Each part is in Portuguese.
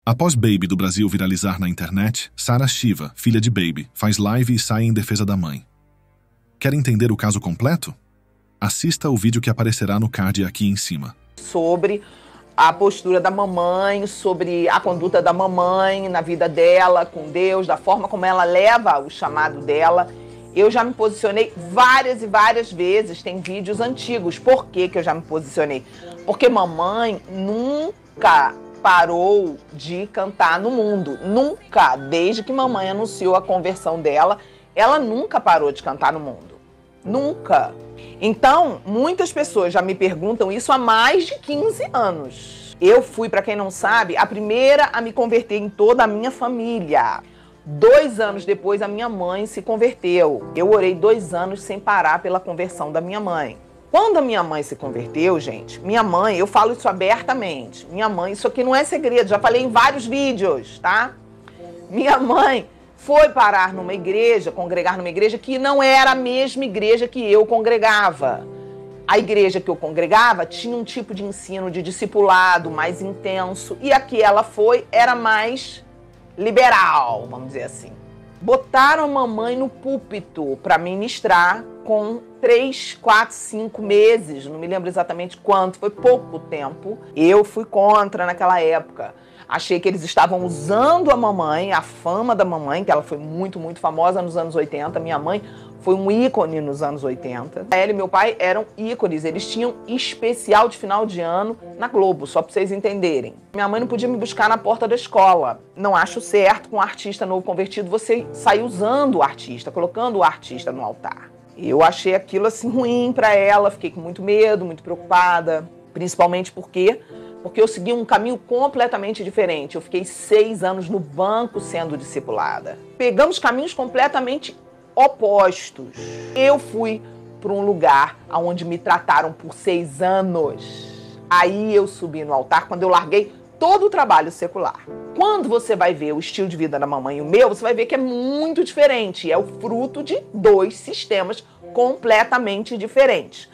Após Baby do Brasil viralizar na internet, Sarah Shiva, filha de Baby, faz live e sai em defesa da mãe. Quer entender o caso completo? Assista o vídeo que aparecerá no card aqui em cima. Sobre a postura da mamãe, sobre a conduta da mamãe na vida dela, com Deus, da forma como ela leva o chamado dela. Eu já me posicionei várias e várias vezes, tem vídeos antigos. Por que que eu já me posicionei? Porque mamãe nunca parou de cantar no mundo. Nunca, desde que mamãe anunciou a conversão dela, ela nunca parou de cantar no mundo. Nunca. Então, muitas pessoas já me perguntam isso há mais de 15 anos. Eu fui, para quem não sabe, a primeira a me converter em toda a minha família. 2 anos depois, a minha mãe se converteu. Eu orei 2 anos sem parar pela conversão da minha mãe. Quando a minha mãe se converteu, gente, minha mãe, eu falo isso abertamente, minha mãe, isso aqui não é segredo, já falei em vários vídeos, tá? Minha mãe foi parar numa igreja, congregar numa igreja que não era a mesma igreja que eu congregava. A igreja que eu congregava tinha um tipo de ensino de discipulado mais intenso e a que ela foi era mais liberal, vamos dizer assim. Botaram a mamãe no púlpito para ministrar com 3, 4, 5 meses, não me lembro exatamente quanto, foi pouco tempo. Eu fui contra naquela época. Achei que eles estavam usando a mamãe, a fama da mamãe, que ela foi muito, muito famosa nos anos 80. Minha mãe foi um ícone nos anos 80. Ela e meu pai eram ícones, eles tinham especial de final de ano na Globo, só para vocês entenderem. Minha mãe não podia me buscar na porta da escola. Não acho certo com um artista novo convertido você sair usando o artista, colocando o artista no altar. Eu achei aquilo assim ruim para ela, fiquei com muito medo, muito preocupada, principalmente porque eu segui um caminho completamente diferente. Eu fiquei 6 anos no banco sendo discipulada. Pegamos caminhos completamente opostos. Eu fui para um lugar onde me trataram por 6 anos. Aí eu subi no altar quando eu larguei todo o trabalho secular. Quando você vai ver o estilo de vida da mamãe e o meu, você vai ver que é muito diferente. É o fruto de 2 sistemas completamente diferentes.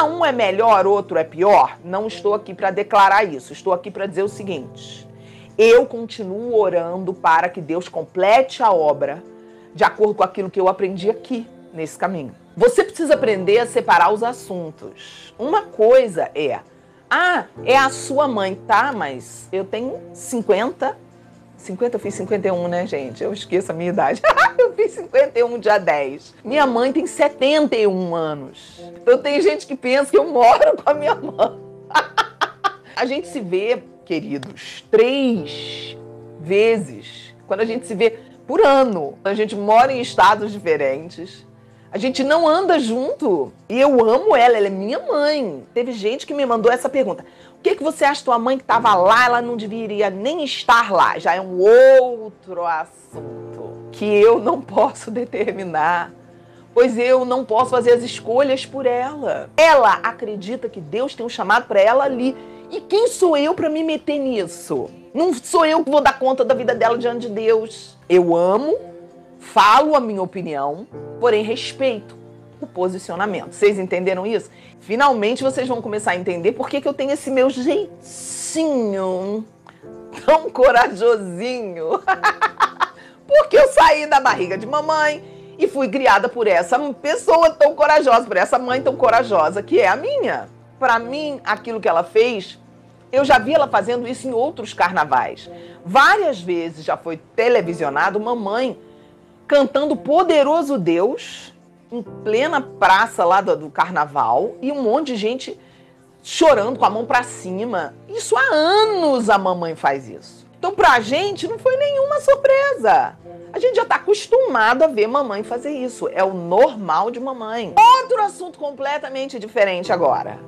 Um é melhor, outro é pior? Não estou aqui para declarar isso. Estou aqui para dizer o seguinte. Eu continuo orando para que Deus complete a obra de acordo com aquilo que eu aprendi aqui, nesse caminho. Você precisa aprender a separar os assuntos. Uma coisa é a sua mãe, tá? Mas eu tenho 50, eu fiz 51, né, gente? Eu esqueço a minha idade. Eu fiz 51 dia 10. Minha mãe tem 71 anos. Então tem gente que pensa que eu moro com a minha mãe. A gente se vê, queridos, 3 vezes. Quando a gente se vê por ano. A gente mora em estados diferentes. A gente não anda junto. E eu amo ela é minha mãe. Teve gente que me mandou essa pergunta. O que você acha, tua mãe que estava lá, ela não deveria nem estar lá? Já é um outro assunto que eu não posso determinar, pois eu não posso fazer as escolhas por ela. Ela acredita que Deus tem um chamado para ela ali. E quem sou eu para me meter nisso? Não sou eu que vou dar conta da vida dela diante de Deus. Eu amo, falo a minha opinião, porém respeito o posicionamento. Vocês entenderam isso? Finalmente vocês vão começar a entender por que eu tenho esse meu jeitinho tão corajosinho. Porque eu saí da barriga de mamãe e fui criada por essa pessoa tão corajosa, por essa mãe tão corajosa que é a minha. Para mim, aquilo que ela fez, eu já vi ela fazendo isso em outros carnavais. Várias vezes já foi televisionado mamãe cantando Poderoso Deus em plena praça lá do carnaval e um monte de gente chorando com a mão pra cima. Isso há anos a mamãe faz isso. Então pra gente não foi nenhuma surpresa. A gente já tá acostumado a ver mamãe fazer isso. É o normal de mamãe. Outro assunto completamente diferente agora.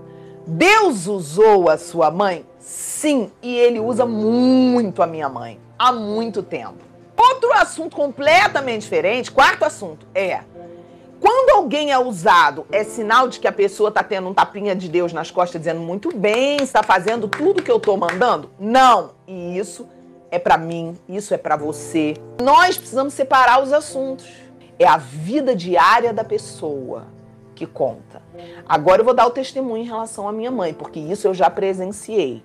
Deus usou a sua mãe? Sim, e ele usa muito a minha mãe. Há muito tempo. Outro assunto completamente diferente, 4º assunto, quando alguém é usado, é sinal de que a pessoa está tendo um tapinha de Deus nas costas, dizendo muito bem, está fazendo tudo que eu estou mandando? Não. E isso é para mim, isso é para você. Nós precisamos separar os assuntos. É a vida diária da pessoa que conta. Agora eu vou dar o testemunho em relação à minha mãe, porque isso eu já presenciei.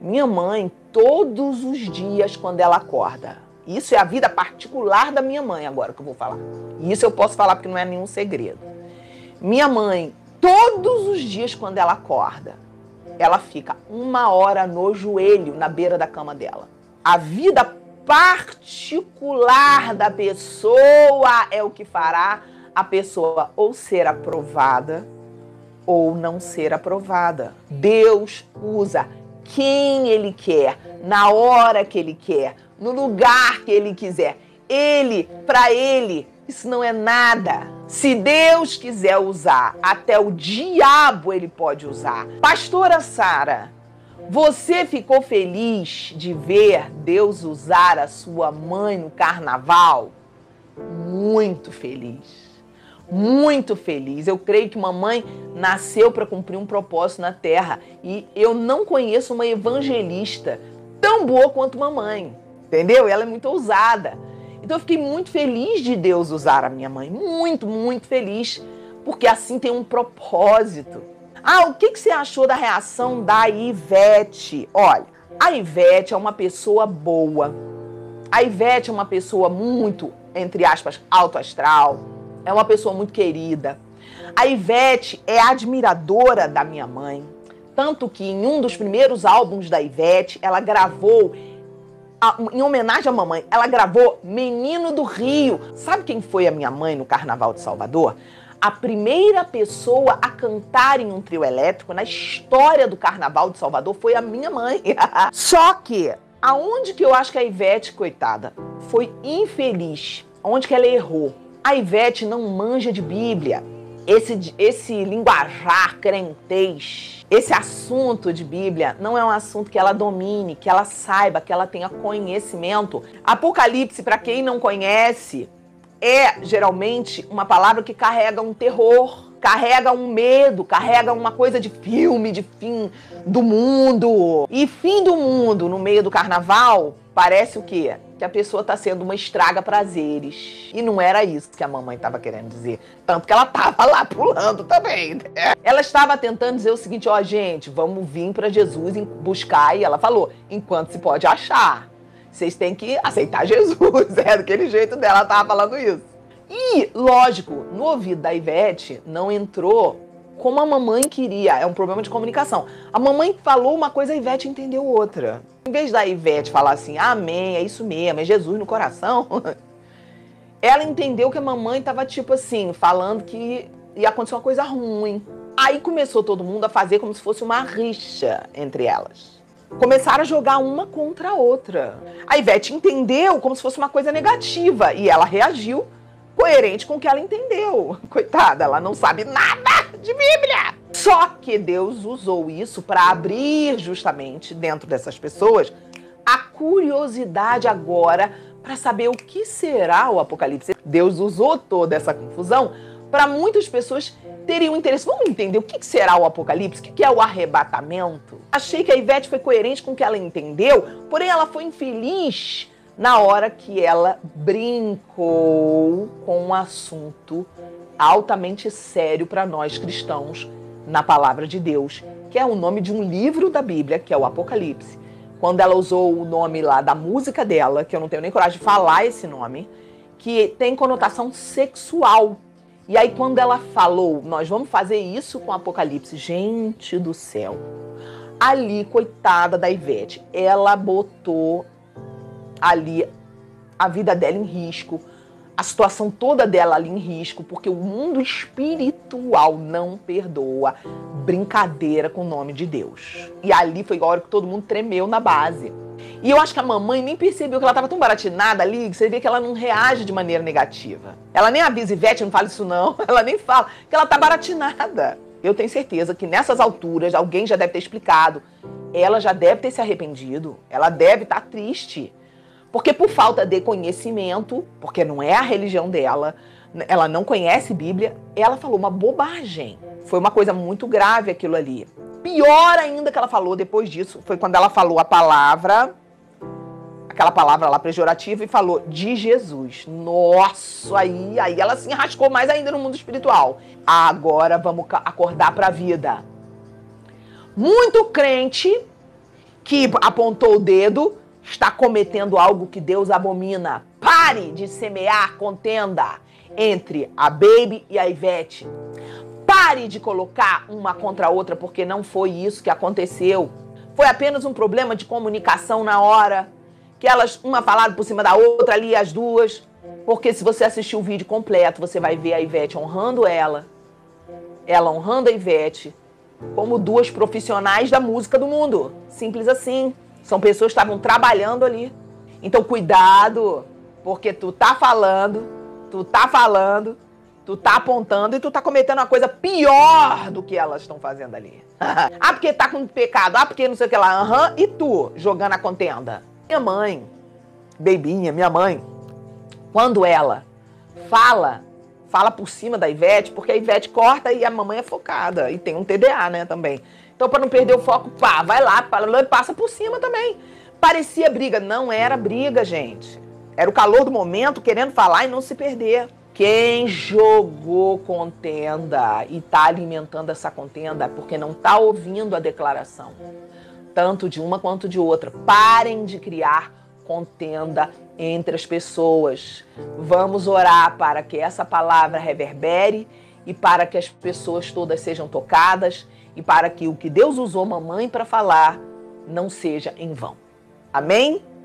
Minha mãe, todos os dias quando ela acorda, isso é a vida particular da minha mãe agora que eu vou falar. E isso eu posso falar porque não é nenhum segredo. Minha mãe, todos os dias quando ela acorda, ela fica 1 hora no joelho na beira da cama dela. A vida particular da pessoa é o que fará a pessoa ou ser aprovada ou não ser aprovada. Deus usa quem Ele quer, na hora que Ele quer, no lugar que Ele quiser. Para Ele, isso não é nada. Se Deus quiser usar, até o diabo Ele pode usar. Pastora Sara, você ficou feliz de ver Deus usar a sua mãe no carnaval? Muito feliz. Muito feliz. Eu creio que mamãe nasceu para cumprir um propósito na terra. E eu não conheço uma evangelista tão boa quanto mamãe. Entendeu? Ela é muito ousada. Então eu fiquei muito feliz de Deus usar a minha mãe. Muito, muito feliz. Porque assim tem um propósito. O que você achou da reação da Ivete? Olha, a Ivete é uma pessoa boa. A Ivete é uma pessoa muito, entre aspas, alto astral. É uma pessoa muito querida. A Ivete é admiradora da minha mãe. Tanto que em um dos primeiros álbuns da Ivete, ela gravou, em homenagem à mamãe, ela gravou Menino do Rio. Sabe quem foi a minha mãe no Carnaval de Salvador? A primeira pessoa a cantar em um trio elétrico na história do Carnaval de Salvador foi a minha mãe. Só que, aonde que eu acho que a Ivete, coitada, foi infeliz? Onde que ela errou? A Ivete não manja de Bíblia. Esse linguajar crentez, esse assunto de Bíblia, não é um assunto que ela domine, que ela saiba, que ela tenha conhecimento. Apocalipse, para quem não conhece, é geralmente uma palavra que carrega um terror, carrega um medo, carrega uma coisa de filme, de fim do mundo. E fim do mundo no meio do carnaval parece o quê? Que a pessoa está sendo uma estraga-prazeres. E não era isso que a mamãe estava querendo dizer. Tanto que ela estava lá pulando também, né? Ela estava tentando dizer o seguinte, gente, vamos vir para Jesus buscar. E ela falou, enquanto se pode achar. Vocês têm que aceitar Jesus. Daquele jeito dela, ela estava falando isso. E, lógico, no ouvido da Ivete não entrou como a mamãe queria. É um problema de comunicação. A mamãe falou uma coisa, a Ivete entendeu outra. Em vez da Ivete falar assim, amém, é isso mesmo, é Jesus no coração, ela entendeu que a mamãe estava tipo assim, falando que ia acontecer uma coisa ruim. Aí começou todo mundo a fazer como se fosse uma rixa entre elas. Começaram a jogar uma contra a outra. A Ivete entendeu como se fosse uma coisa negativa e ela reagiu coerente com o que ela entendeu. Coitada, ela não sabe nada de Bíblia. Só que Deus usou isso para abrir justamente dentro dessas pessoas a curiosidade agora para saber o que será o Apocalipse. Deus usou toda essa confusão para muitas pessoas terem um interesse. Vamos entender o que será o Apocalipse? O que é o arrebatamento? Achei que a Ivete foi coerente com o que ela entendeu, porém ela foi infeliz na hora que ela brincou com um assunto altamente sério para nós cristãos na palavra de Deus, que é o nome de um livro da Bíblia, que é o Apocalipse. Quando ela usou o nome lá da música dela, que eu não tenho nem coragem de falar esse nome, que tem conotação sexual. E aí quando ela falou, nós vamos fazer isso com o Apocalipse, gente do céu, ali, coitada da Ivete, ela botou ali a vida dela em risco, a situação toda dela ali em risco, porque o mundo espiritual não perdoa brincadeira com o nome de Deus. E ali foi a hora que todo mundo tremeu na base. E eu acho que a mamãe nem percebeu que ela estava tão baratinada ali, que você vê que ela não reage de maneira negativa. Ela nem avisa, Ivete, não fala isso não, ela nem fala, que ela tá baratinada. Eu tenho certeza que nessas alturas, alguém já deve ter explicado, ela já deve ter se arrependido, ela deve estar triste. Porque por falta de conhecimento, porque não é a religião dela, ela não conhece Bíblia, ela falou uma bobagem. Foi uma coisa muito grave aquilo ali. Pior ainda que ela falou depois disso, foi quando ela falou a palavra, aquela palavra lá pejorativa, e falou de Jesus. Nossa, aí ela se enrascou mais ainda no mundo espiritual. Agora vamos acordar para a vida. Muito crente que apontou o dedo está cometendo algo que Deus abomina. Pare de semear contenda entre a Baby e a Ivete. Pare de colocar uma contra a outra, porque não foi isso que aconteceu. Foi apenas um problema de comunicação na hora, que elas, uma falaram por cima da outra ali, as duas. Porque se você assistir o vídeo completo, você vai ver a Ivete honrando ela honrando a Ivete, como duas profissionais da música do mundo. Simples assim. São pessoas que estavam trabalhando ali. Então, cuidado, porque tu tá falando, tu tá apontando e tu tá cometendo uma coisa pior do que elas estão fazendo ali. Ah, porque tá com pecado. Ah, porque não sei o que lá. E tu, jogando a contenda. Minha mãe, Bebinha, minha mãe, quando ela fala por cima da Ivete, porque a Ivete corta e a mamãe é focada. E tem um TDA, né, também. Então, para não perder o foco, pá, vai lá, passa por cima também. Parecia briga. Não era briga, gente. Era o calor do momento, querendo falar e não se perder. Quem jogou contenda e tá alimentando essa contenda é porque não tá ouvindo a declaração. Tanto de uma quanto de outra. Parem de criar contenda entre as pessoas. Vamos orar para que essa palavra reverbere e para que as pessoas todas sejam tocadas e para que o que Deus usou mamãe para falar não seja em vão. Amém?